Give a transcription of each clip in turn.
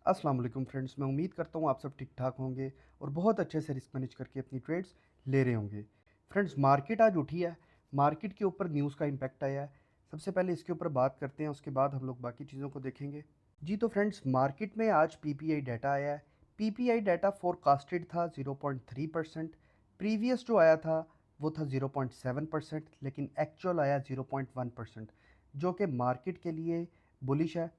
अस्सलाम वालेकुम फ्रेंड्स, मैं उम्मीद करता हूँ आप सब ठीक ठाक होंगे और बहुत अच्छे से रिस्क मैनेज करके अपनी ट्रेड्स ले रहे होंगे। फ्रेंड्स, मार्केट आज उठी है। मार्केट के ऊपर न्यूज़ का इम्पैक्ट आया है। सबसे पहले इसके ऊपर बात करते हैं, उसके बाद हम लोग बाकी चीज़ों को देखेंगे। जी तो फ्रेंड्स, मार्केट में आज पीपीआई डाटा आया है। पीपीआई डाटा फोरकास्टेड था 0.3%। प्रीवियस जो आया था वो था 0.7%, लेकिन एक्चुअल आया 0.1%, जो कि मार्केट के लिए बुलिश है।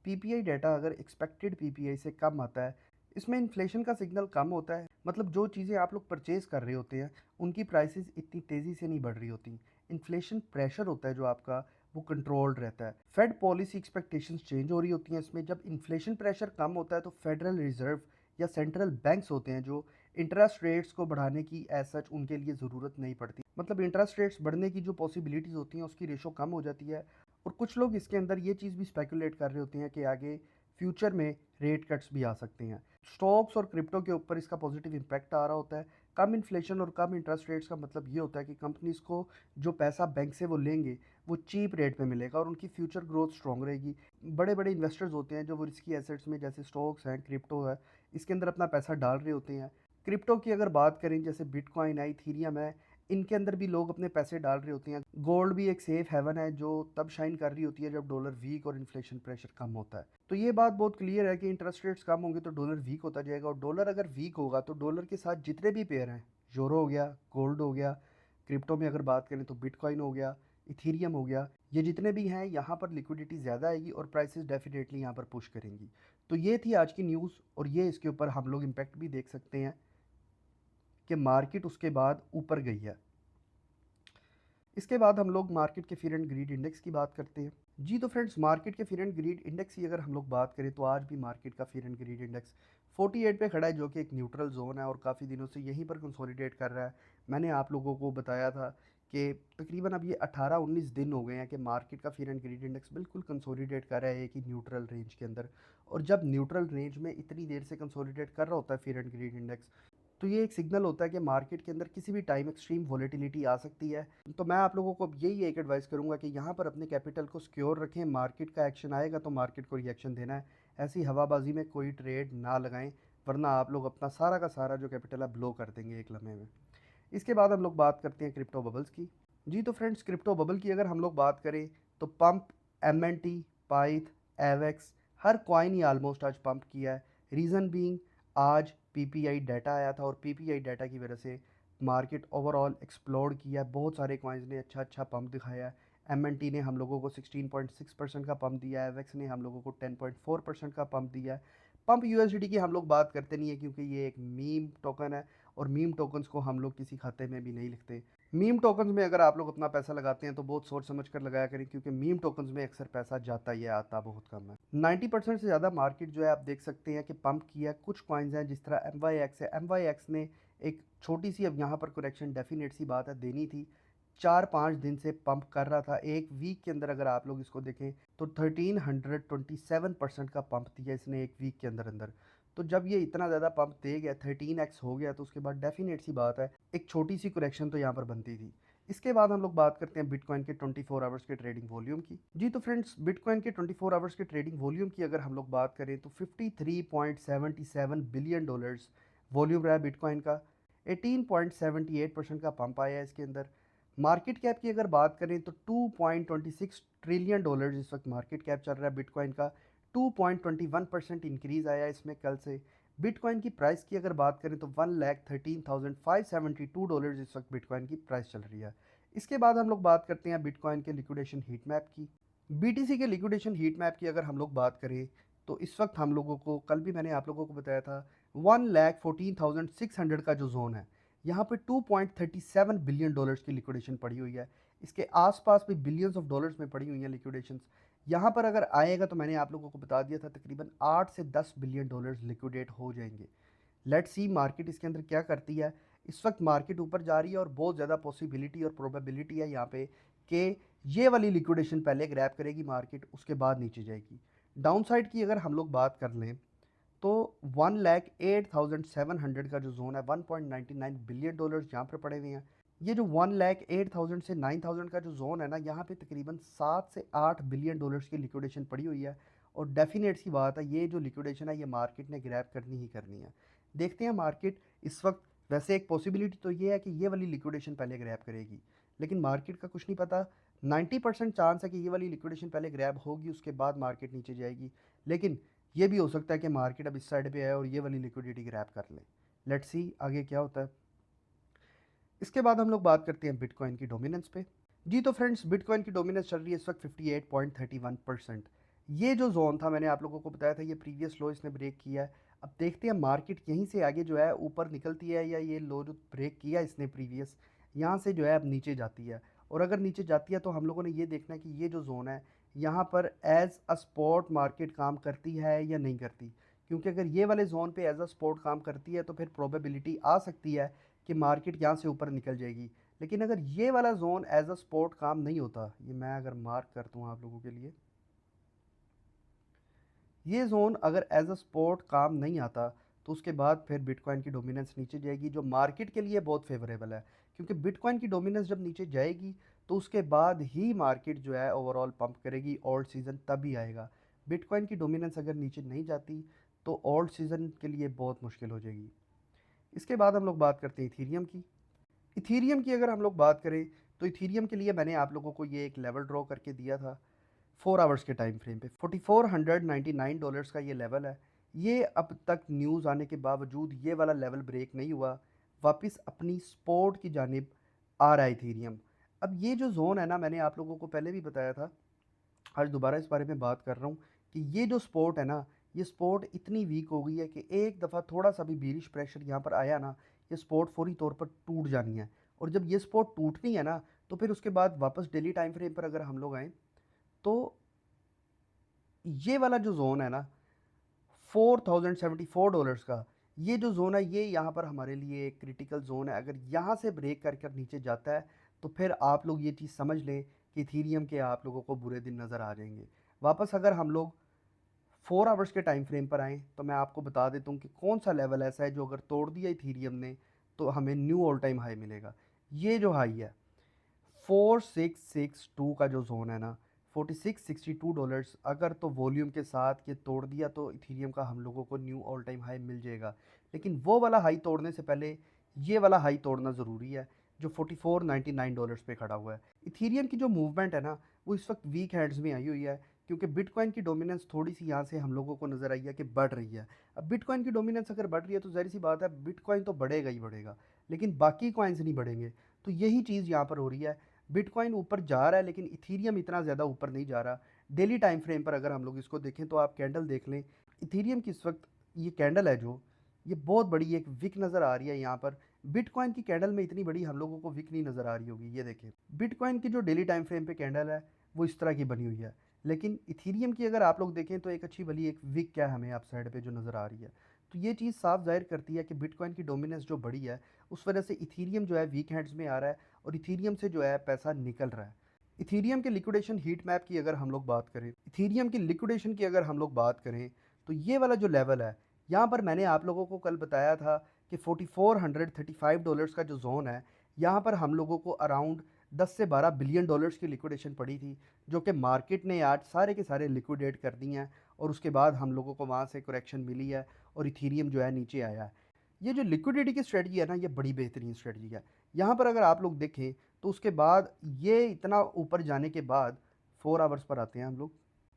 पीपीआई डाटा अगर एक्सपेक्टेड पीपीआई से कम आता है, इसमें इन्फ्लेशन का सिग्नल कम होता है। मतलब जो चीज़ें आप लोग परचेज कर रहे होते हैं उनकी प्राइसेस इतनी तेज़ी से नहीं बढ़ रही होती। इन्फ्लेशन प्रेशर होता है जो आपका, वो कंट्रोल्ड रहता है। फेड पॉलिसी एक्सपेक्टेशंस चेंज हो रही होती हैं इसमें। जब इन्फ्लेशन प्रेशर कम होता है तो फेडरल रिजर्व या सेंट्रल बैंक्स होते हैं जो इंटरेस्ट रेट्स को बढ़ाने की एज सच उनके लिए ज़रूरत नहीं पड़ती। मतलब इंटरेस्ट रेट्स बढ़ने की जो पॉसिबिलिटीज़ होती हैं उसकी रेशो कम हो जाती है। और कुछ लोग इसके अंदर ये चीज़ भी स्पेकुलेट कर रहे होते हैं कि आगे फ्यूचर में रेट कट्स भी आ सकते हैं। स्टॉक्स और क्रिप्टो के ऊपर इसका पॉजिटिव इम्पैक्ट आ रहा होता है। कम इन्फ्लेशन और कम इंटरेस्ट रेट्स का मतलब ये होता है कि कंपनीज़ को जो पैसा बैंक से वो लेंगे वो चीप रेट पे मिलेगा और उनकी फ्यूचर ग्रोथ स्ट्रॉन्ग रहेगी। बड़े बड़े इन्वेस्टर्स होते हैं जो वो रिस्की एसेट्स में, जैसे स्टॉक्स हैं, क्रिप्टो है, इसके अंदर अपना पैसा डाल रहे होते हैं। क्रिप्टो की अगर बात करें, जैसे बिटकॉइन है, इथीरियम है, इनके अंदर भी लोग अपने पैसे डाल रहे होते हैं। गोल्ड भी एक सेफ हेवन है जो तब शाइन कर रही होती है जब डॉलर वीक और इन्फ्लेशन प्रेशर कम होता है। तो ये बात बहुत क्लियर है कि इंटरेस्ट रेट्स कम होंगे तो डॉलर वीक होता जाएगा, और डॉलर अगर वीक होगा तो डॉलर के साथ जितने भी पेयर हैं, यूरो हो गया, गोल्ड हो गया, क्रिप्टो में अगर बात करें तो बिटकॉइन हो गया, इथीरियम हो गया, ये जितने भी हैं यहाँ पर लिक्विडिटी ज़्यादा आएगी और प्राइसेस डेफिनेटली यहाँ पर पुश करेंगी। तो ये थी आज की न्यूज़, और ये इसके ऊपर हम लोग इम्पैक्ट भी देख सकते हैं कि मार्केट उसके बाद ऊपर गई है। इसके बाद हम लोग मार्केट के फियर एंड ग्रीड इंडेक्स की बात करते हैं। जी तो फ्रेंड्स, मार्केट के फियर एंड ग्रीड इंडेक्स की अगर हम लोग बात करें तो आज भी मार्केट का फियर एंड ग्रीड इंडेक्स 48 पे खड़ा है, जो कि एक न्यूट्रल जोन है और काफ़ी दिनों से यहीं पर कंसोलिडेट कर रहा है। मैंने आप लोगों को बताया था कि तकरीबन अब ये 18-19 दिन हो गए हैं कि मार्केट का फियर एंड ग्रीड इंडेक्स बिल्कुल कंसोलिडेट कर रहा है एक ही न्यूट्रल रेंज के अंदर। और जब न्यूट्रल रेंज में इतनी देर से कंसोलिडेट कर रहा होता है फियर एंड ग्रीड इंडेक्स, तो ये एक सिग्नल होता है कि मार्केट के अंदर किसी भी टाइम एक्सट्रीम वॉलेटिलिटी आ सकती है। तो मैं आप लोगों को अब यही एक एडवाइस करूंगा कि यहाँ पर अपने कैपिटल को सिक्योर रखें। मार्केट का एक्शन आएगा तो मार्केट को रिएक्शन देना है। ऐसी हवाबाजी में कोई ट्रेड ना लगाएं, वरना आप लोग अपना सारा का सारा जो कैपिटल है ब्लो कर देंगे एक लम्हे में। इसके बाद हम लोग बात करते हैं क्रिप्टो बबल्स की। जी तो फ्रेंड्स, क्रिप्टो बबल की अगर हम लोग बात करें तो pump, M N T, Pyth, Avax, हर कॉइन ही ऑलमोस्ट आज पंप किया है। रीज़न बीइंग, आज पीपीआई डाटा आया था और पीपीआई डाटा की वजह से मार्केट ओवरऑल एक्सप्लोड किया है। बहुत सारे कॉइन्स ने अच्छा अच्छा पंप दिखाया है। एम एन टी ने हम लोगों को 16.6% का पंप दिया है, एवेक्स ने हम लोगों को 10.4% का पंप दिया है। पंप यूएसडी की हम लोग बात करते नहीं है क्योंकि ये एक मीम टोकन है और मीम टोकन्स को हम लोग किसी खाते में भी नहीं लिखते। मीम टोकन्स में अगर आप लोग अपना पैसा लगाते हैं तो बहुत सोच समझ कर लगाया करें, क्योंकि मीम टोकन्स में अक्सर पैसा जाता ही है, आता बहुत कम है। 90% से ज़्यादा मार्केट जो है आप देख सकते हैं कि पंप किया। कुछ कॉइन्स हैं जिस तरह एम वाई एक्स है, एम वाई एक्स ने एक छोटी सी, अब यहाँ पर करेक्शन डेफिनेट सी बात है, देनी थी। 4-5 दिन से पंप कर रहा था। एक वीक के अंदर अगर आप लोग इसको देखें तो 1327% का पंप दिया इसने एक वीक के अंदर अंदर। तो जब ये इतना ज़्यादा पंप दे गया, 13x हो गया, तो उसके बाद डेफिनेट सी बात है एक छोटी सी करेक्शन तो यहाँ पर बनती थी। इसके बाद हम लोग बात करते हैं बिटकॉइन के 24 आवर्स के ट्रेडिंग वॉल्यूम की। जी तो फ्रेंड्स, बिटकॉइन के 24 आवर्स के ट्रेडिंग वॉल्यूम की अगर हम लोग बात करें तो 53.77 बिलियन डॉलर्स वॉल्यूम रहा है बिटकॉइन का। 18.78% का पंप आया है इसके अंदर। मार्केट कैप की अगर बात करें तो 2.26 ट्रिलियन डॉलर्स इस वक्त मार्केट कैप चल रहा है बिटकॉइन का। 2.21% इंक्रीज़ आया इसमें कल से। बिटकॉइन की प्राइस की अगर बात करें तो 1,13,572 डॉलर्स इस वक्त बिटकॉइन की प्राइस चल रही है। इसके बाद हम लोग बात करते हैं बिटकॉइन के लिक्विडेशन हीट मैप की। बीटीसी के लिक्विडेशन हीट मैप की अगर हम लोग बात करें तो इस वक्त हम लोगों को, कल भी मैंने आप लोगों को बताया था, 1,14,600 का जो जोन है, यहाँ पे 2.37 बिलियन डॉलर्स की लिक्विडेशन पड़ी हुई है। इसके आसपास भी बिलियंस ऑफ डॉलर्स में पड़ी हुई हैं लिक्विडेशंस। यहाँ पर अगर आएगा तो मैंने आप लोगों को बता दिया था तकरीबन 8 से 10 बिलियन डॉलर्स लिक्विडेट हो जाएंगे। लेट्स सी मार्केट इसके अंदर क्या करती है। इस वक्त मार्केट ऊपर जा रही है और बहुत ज़्यादा पॉसिबिलिटी और प्रोबेबिलिटी है यहाँ पे कि ये वाली लिक्विडेशन पहले ग्रैब करेगी मार्केट, उसके बाद नीचे जाएगी। डाउन साइड की अगर हम लोग बात कर लें तो 1,08,700 का जो जोन है, 1.99 बिलियन डॉलर्स यहाँ पर पड़े हुए हैं। ये जो 1,08,000 से 9,000 का जो जोन है ना, यहाँ पे तकरीबन 7 से 8 बिलियन डॉलर्स की लिक्विडेशन पड़ी हुई है। और डेफिनेट सी बात है ये जो लिक्विडेशन है ये मार्केट ने ग्रैब करनी ही करनी है। देखते हैं मार्केट इस वक्त, वैसे एक पॉसिबिलिटी तो ये है कि ये वाली लिक्विडेशन पहले ग्रैब करेगी, लेकिन मार्केट का कुछ नहीं पता। 90% चांस है कि ये वाली लिक्विडेशन पहले ग्रैब होगी, उसके बाद मार्केट नीचे जाएगी। लेकिन ये भी हो सकता है कि मार्केट अब इस साइड पे आए और ये वाली लिक्विडिटी ग्रैब कर ले। लेट्स सी आगे क्या होता है। इसके बाद हम लोग बात करते हैं बिटकॉइन की डोमिनेंस पे। जी तो फ्रेंड्स, बिटकॉइन की डोमिनेंस चल रही है इस वक्त 58.31%। ये जो जोन था मैंने आप लोगों को बताया था, ये प्रीवियस लो इसने ब्रेक किया है। अब देखते हैं मार्केट यहीं से आगे जो है ऊपर निकलती है, या ये लो जो ब्रेक किया इसने प्रीवियस, यहाँ से जो है अब नीचे जाती है। और अगर नीचे जाती है तो हम लोगों ने ये देखना है कि ये जो जोन है यहाँ पर एज अ स्पॉट मार्केट काम करती है या नहीं करती। क्योंकि अगर ये वाले जोन पे एज अ स्पॉट काम करती है तो फिर प्रोबेबिलिटी आ सकती है कि मार्केट यहाँ से ऊपर निकल जाएगी। लेकिन अगर ये वाला जोन एज अ स्पॉट काम नहीं होता, ये मैं अगर मार्क करता हूँ आप लोगों के लिए, ये जोन अगर एज अ स्पॉट काम नहीं आता तो उसके बाद फिर बिटकॉइन की डोमिनेंस नीचे जाएगी, जो मार्केट के लिए बहुत फेवरेबल है। क्योंकि बिटकॉइन की डोमिनेंस जब नीचे जाएगी तो उसके बाद ही मार्केट जो है ओवरऑल पंप करेगी, ओल्ड सीज़न तभी आएगा। बिटकॉइन की डोमिनेंस अगर नीचे नहीं जाती तो ओल्ड सीज़न के लिए बहुत मुश्किल हो जाएगी। इसके बाद हम लोग बात करते हैं इथीरियम की। इथीरियम की अगर हम लोग बात करें तो इथीरियम के लिए मैंने आप लोगों को ये एक लेवल ड्रॉ करके दिया था 4 आवर्स के टाइम फ्रेम पे। $4499 का ये लेवल है। ये अब तक न्यूज़ आने के बावजूद ये वाला लेवल ब्रेक नहीं हुआ, वापस अपनी सपोर्ट की जानिब आ रहा है इथीरियम। अब ये जो जोन है ना, मैंने आप लोगों को पहले भी बताया था, आज दोबारा इस बारे में बात कर रहा हूँ कि ये जो स्पोर्ट है ना, ये स्पोर्ट इतनी वीक हो गई है कि एक दफ़ा थोड़ा सा भी बीरिश प्रेशर यहाँ पर आया ना, ये स्पोर्ट फौरी तौर पर टूट जानी है। और जब ये स्पोर्ट टूटनी है ना तो फिर उसके बाद वापस डेली टाइम फ्रेम पर अगर हम लोग आएँ तो ये वाला जो जोन है ना $4074 का, ये जो जोन है ये यहाँ पर हमारे लिए एक क्रिटिकल जोन है। अगर यहाँ से ब्रेक कर कर नीचे जाता है तो फिर आप लोग ये चीज़ समझ लें कि इथीरियम के आप लोगों को बुरे दिन नज़र आ जाएंगे। वापस अगर हम लोग 4 आवर्स के टाइम फ्रेम पर आएँ तो मैं आपको बता देता हूँ कि कौन सा लेवल ऐसा है जो अगर तोड़ दिया इथीरियम ने तो हमें न्यू ऑल टाइम हाई मिलेगा। ये जो हाई है 4662 का जो जोन है ना, $4662, अगर तो वॉल्यूम के साथ ये तोड़ दिया तो इथीरियम का हम लोगों को न्यू ऑल टाइम हाई मिल जाएगा। लेकिन वो वाला हाई तोड़ने से पहले ये वाला हाई तोड़ना ज़रूरी है जो $4499 पे खड़ा हुआ है। इथीरियम की जो मूवमेंट है ना वो इस वक्त वीक हैंड्स में आई हुई है, क्योंकि बिटकॉइन की डोमिनेंस थोड़ी सी यहाँ से हम लोगों को नज़र आई है कि बढ़ रही है। अब बिटकॉइन की डोमिनेंस अगर बढ़ रही है तो ज़ाहिर सी बात है बिटकॉइन तो बढ़ेगा ही बढ़ेगा, लेकिन बाकी कॉइन्स नहीं बढ़ेंगे। तो यही चीज़ यहाँ पर हो रही है, बिटकॉइन ऊपर जा रहा है लेकिन इथीरियम इतना ज़्यादा ऊपर नहीं जा रहा। डेली टाइम फ्रेम पर अगर हम लोग इसको देखें तो आप कैंडल देख लें, इथीरियम की इस वक्त ये कैंडल है जो ये बहुत बड़ी एक विक नज़र आ रही है यहाँ पर। बिटकॉइन की कैंडल में इतनी बड़ी हम लोगों को विक नहीं नज़र आ रही होगी। ये देखें बिटकॉइन की जो डेली टाइम फ्रेम पे कैंडल है वो इस तरह की बनी हुई है, लेकिन इथीरियम की अगर आप लोग देखें तो एक अच्छी भली एक विक क्या हमें आप साइड पे जो नज़र आ रही है। तो ये चीज़ साफ जाहिर करती है कि बिटकॉइन की डोमिनेंस जो बड़ी है उस वजह से इथीरियम जो है वीक हैंड्स में आ रहा है और इथीरियम से जो है पैसा निकल रहा है। इथीरियम के लिक्विडेशन हीट मैप की अगर हम लोग बात करें, इथीरियम की लिक्विडेशन की अगर हम लोग बात करें तो ये वाला जो लेवल है यहाँ पर मैंने आप लोगों को कल बताया था कि $4435 का जो जोन है यहाँ पर हम लोगों को अराउंड 10 से 12 बिलियन डॉलर्स की लिक्विडेशन पड़ी थी, जो कि मार्केट ने आज सारे के सारे लिक्विडेट कर दी हैं और उसके बाद हम लोगों को वहाँ से करेक्शन मिली है और इथीरियम जो है नीचे आया है। ये जो लिक्विडिटी की स्ट्रेटजी है ना ये बड़ी बेहतरीन स्ट्रेटजी है। यहाँ पर अगर आप लोग देखें तो उसके बाद ये इतना ऊपर जाने के बाद 4 आवर्स पर आते हैं हम लोग,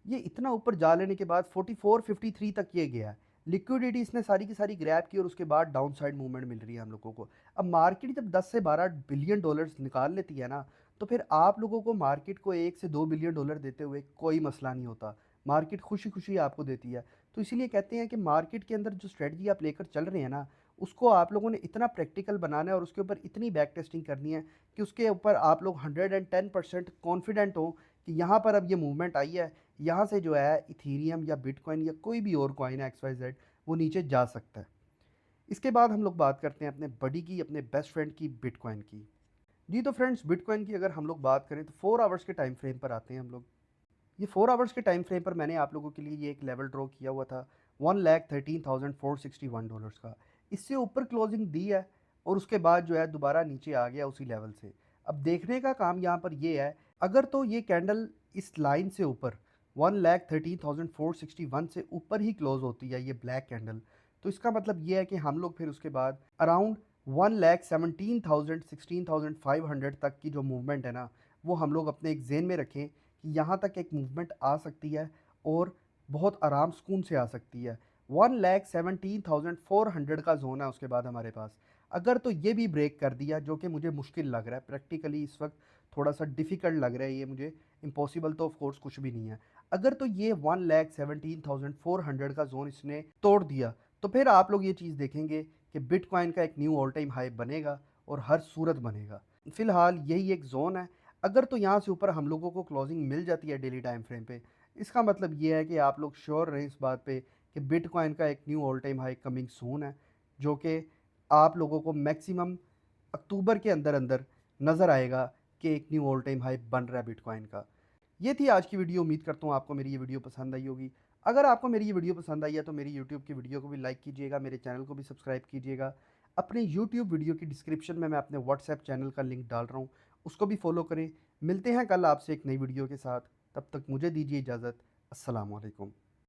ये इतना ऊपर जा लेने के बाद 4453 तक ये गया है। लिक्विडिटी इसने सारी की सारी ग्रैब की और उसके बाद डाउन साइड मूवमेंट मिल रही है हम लोगों को। अब मार्केट जब 10 से 12 बिलियन डॉलर्स निकाल लेती है ना तो फिर आप लोगों को मार्केट को 1 से 2 बिलियन डॉलर देते हुए कोई मसला नहीं होता। मार्केट खुशी खुशी आपको देती है। तो इसीलिए कहते हैं कि मार्केट के अंदर जो स्ट्रेटजी आप लेकर चल रहे हैं ना उसको आप लोगों ने इतना प्रैक्टिकल बनाना है और उसके ऊपर इतनी बैक टेस्टिंग करनी है कि उसके ऊपर आप लोग 110% कॉन्फिडेंट हो कि यहाँ पर अब ये मूवमेंट आई है, यहाँ से जो है इथीरियम या बिटकॉइन या कोई भी और कॉइन है XYZ वो नीचे जा सकता है। इसके बाद हम लोग बात करते हैं अपने बडी की, अपने बेस्ट फ्रेंड की, बिटकॉइन की। जी तो फ्रेंड्स, बिटकॉइन की अगर हम लोग बात करें तो 4 आवर्स के टाइम फ्रेम पर आते हैं हम लोग। ये 4 आवर्स के टाइम फ्रेम पर मैंने आप लोगों के लिए ये एक लेवल ड्रॉ किया हुआ था $1,13,461 का। इससे ऊपर क्लोजिंग दी है और उसके बाद जो है दोबारा नीचे आ गया उसी लेवल से। अब देखने का काम यहाँ पर ये है, अगर तो ये कैंडल इस लाइन से ऊपर 1,13,461 से ऊपर ही क्लोज होती है ये ब्लैक कैंडल, तो इसका मतलब ये है कि हम लोग फिर उसके बाद अराउंड 1,17,000 16,500 तक की जो मूवमेंट है ना, वो हम लोग अपने एक जेन में रखें कि यहाँ तक एक मूवमेंट आ सकती है और बहुत आराम सुकून से आ सकती है। 1,17,400 का जोन है उसके बाद हमारे पास। अगर तो ये भी ब्रेक कर दिया, जो कि मुझे मुश्किल लग रहा है प्रैक्टिकली इस वक्त, थोड़ा सा डिफ़िकल्ट लग रहा है ये मुझे, इम्पॉसिबल तो ऑफ कोर्स कुछ भी नहीं है। अगर तो ये 1,17,400 का जोन इसने तोड़ दिया, तो फिर आप लोग ये चीज़ देखेंगे कि बिटकॉइन का एक न्यू ऑल टाइम हाई बनेगा और हर सूरत बनेगा। फ़िलहाल यही एक जोन है। अगर तो यहाँ से ऊपर हम लोगों को क्लोजिंग मिल जाती है डेली टाइम फ्रेम पे, इसका मतलब ये है कि आप लोग श्योर रहें इस बात पे कि बिटकॉइन का एक knew all time high coming soon है, जो कि आप लोगों को मैक्सिमम अक्टूबर के अंदर अंदर नज़र आएगा कि एक न्यू ऑल टाइम हाई बन रहा है बिटकॉइन का। ये थी आज की वीडियो। उम्मीद करता हूँ आपको मेरी ये वीडियो पसंद आई होगी। अगर आपको मेरी ये वीडियो पसंद आई है तो मेरी यूट्यूब की वीडियो को भी लाइक कीजिएगा, मेरे चैनल को भी सब्सक्राइब कीजिएगा। अपने यूट्यूब वीडियो की डिस्क्रिप्शन में मैं अपने व्हाट्सएप चैनल का लिंक डाल रहा हूँ, उसको भी फॉलो करें। मिलते हैं कल आपसे एक नई वीडियो के साथ, तब तक मुझे दीजिए इजाज़त। अस्सलाम वालेकुम।